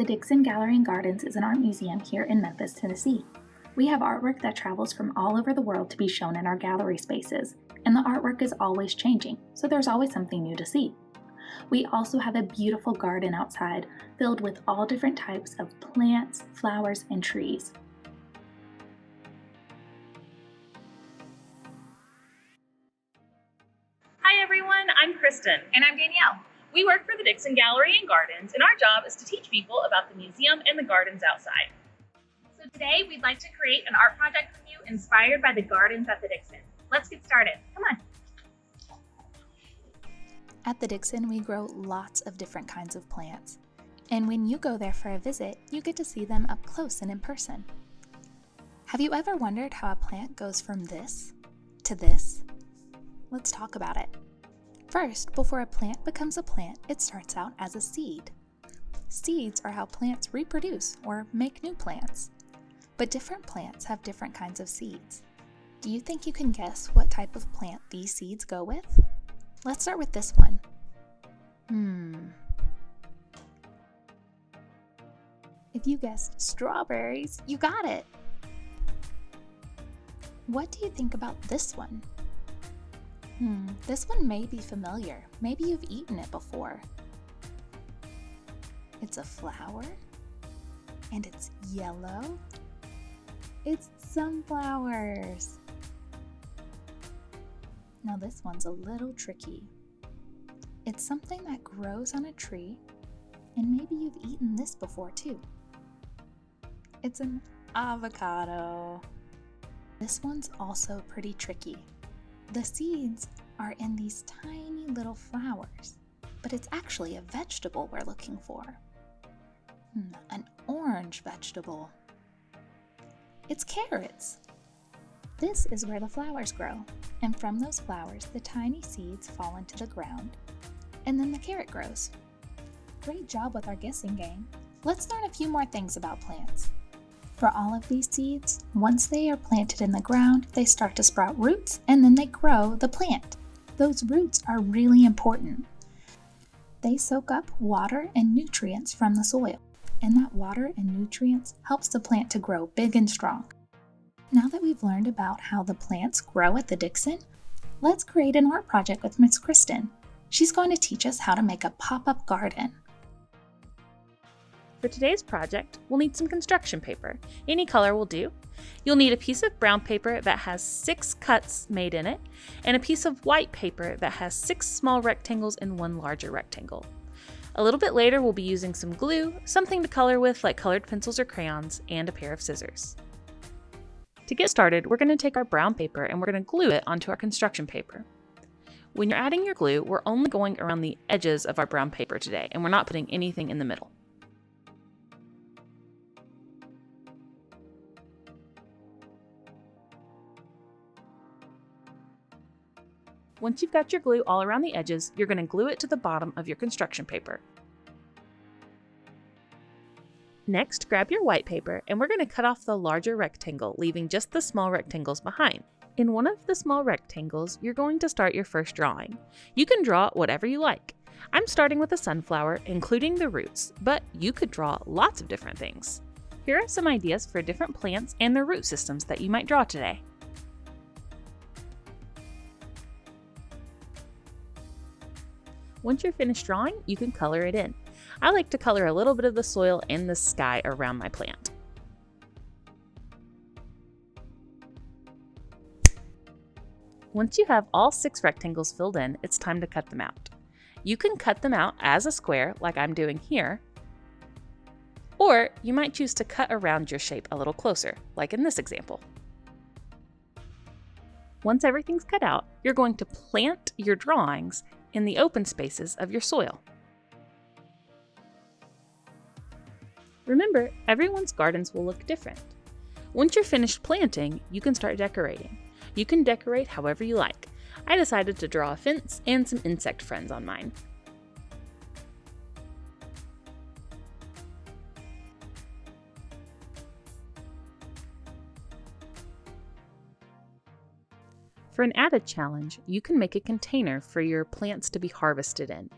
The Dixon Gallery and Gardens is an art museum here in Memphis, Tennessee. We have artwork that travels from all over the world to be shown in our gallery spaces, and the artwork is always changing, so there's always something new to see. We also have a beautiful garden outside filled with all different types of plants, flowers, and trees. Hi everyone, I'm Kristen. And I'm Danielle. We work for the Dixon Gallery and Gardens, and our job is to teach people about the museum and the gardens outside. So today we'd like to create an art project for you inspired by the gardens at the Dixon. Let's get started. Come on. At the Dixon, we grow lots of different kinds of plants. And when you go there for a visit, you get to see them up close and in person. Have you ever wondered how a plant goes from this to this? Let's talk about it. First, before a plant becomes a plant, it starts out as a seed. Seeds are how plants reproduce or make new plants. But different plants have different kinds of seeds. Do you think you can guess what type of plant these seeds go with? Let's start with this one. If you guessed strawberries, you got it! What do you think about this one? This one may be familiar. Maybe you've eaten it before. It's a flower, and it's yellow. It's sunflowers. Now this one's a little tricky. It's something that grows on a tree, and maybe you've eaten this before too. It's an avocado. This one's also pretty tricky. The seeds are in these tiny little flowers, but it's actually a vegetable we're looking for. An orange vegetable. It's carrots. This is where the flowers grow, and from those flowers, the tiny seeds fall into the ground, and then the carrot grows. Great job with our guessing game. Let's learn a few more things about plants. For all of these seeds, once they are planted in the ground, they start to sprout roots and then they grow the plant. Those roots are really important. They soak up water and nutrients from the soil, and that water and nutrients helps the plant to grow big and strong. Now that we've learned about how the plants grow at the Dixon, let's create an art project with Miss Kristen. She's going to teach us how to make a pop-up garden. For today's project, we'll need some construction paper. Any color will do. You'll need a piece of brown paper that has 6 cuts made in it, and a piece of white paper that has 6 small rectangles and 1 larger rectangle. A little bit later, we'll be using some glue, something to color with like colored pencils or crayons, and a pair of scissors. To get started, we're going to take our brown paper and we're going to glue it onto our construction paper. When you're adding your glue, we're only going around the edges of our brown paper today, and we're not putting anything in the middle. Once you've got your glue all around the edges, you're going to glue it to the bottom of your construction paper. Next, grab your white paper and we're going to cut off the larger rectangle, leaving just the small rectangles behind. In one of the small rectangles, you're going to start your first drawing. You can draw whatever you like. I'm starting with a sunflower, including the roots, but you could draw lots of different things. Here are some ideas for different plants and their root systems that you might draw today. Once you're finished drawing, you can color it in. I like to color a little bit of the soil and the sky around my plant. Once you have all 6 rectangles filled in, it's time to cut them out. You can cut them out as a square, like I'm doing here, or you might choose to cut around your shape a little closer, like in this example. Once everything's cut out, you're going to plant your drawings in the open spaces of your soil. Remember, everyone's gardens will look different. Once you're finished planting, you can start decorating. You can decorate however you like. I decided to draw a fence and some insect friends on mine. For an added challenge, you can make a container for your plants to be harvested in.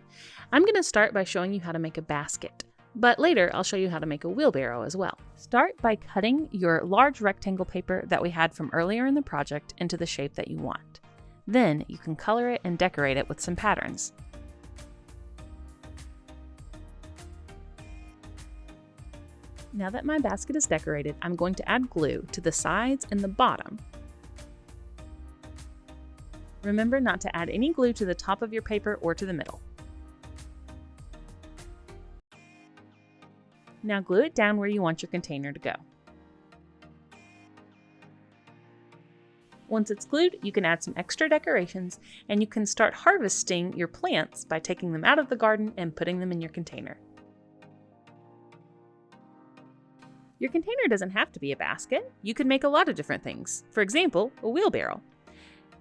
I'm going to start by showing you how to make a basket. But later, I'll show you how to make a wheelbarrow as well. Start by cutting your large rectangle paper that we had from earlier in the project into the shape that you want. Then you can color it and decorate it with some patterns. Now that my basket is decorated, I'm going to add glue to the sides and the bottom. Remember not to add any glue to the top of your paper or to the middle. Now glue it down where you want your container to go. Once it's glued, you can add some extra decorations and you can start harvesting your plants by taking them out of the garden and putting them in your container. Your container doesn't have to be a basket. You can make a lot of different things. For example, a wheelbarrow.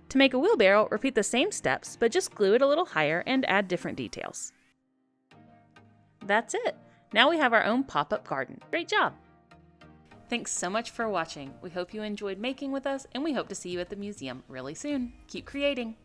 To make a wheelbarrow, repeat the same steps, but just glue it a little higher and add different details. That's it. Now we have our own pop-up garden. Great job! Thanks so much for watching. We hope you enjoyed making with us, and we hope to see you at the museum really soon. Keep creating!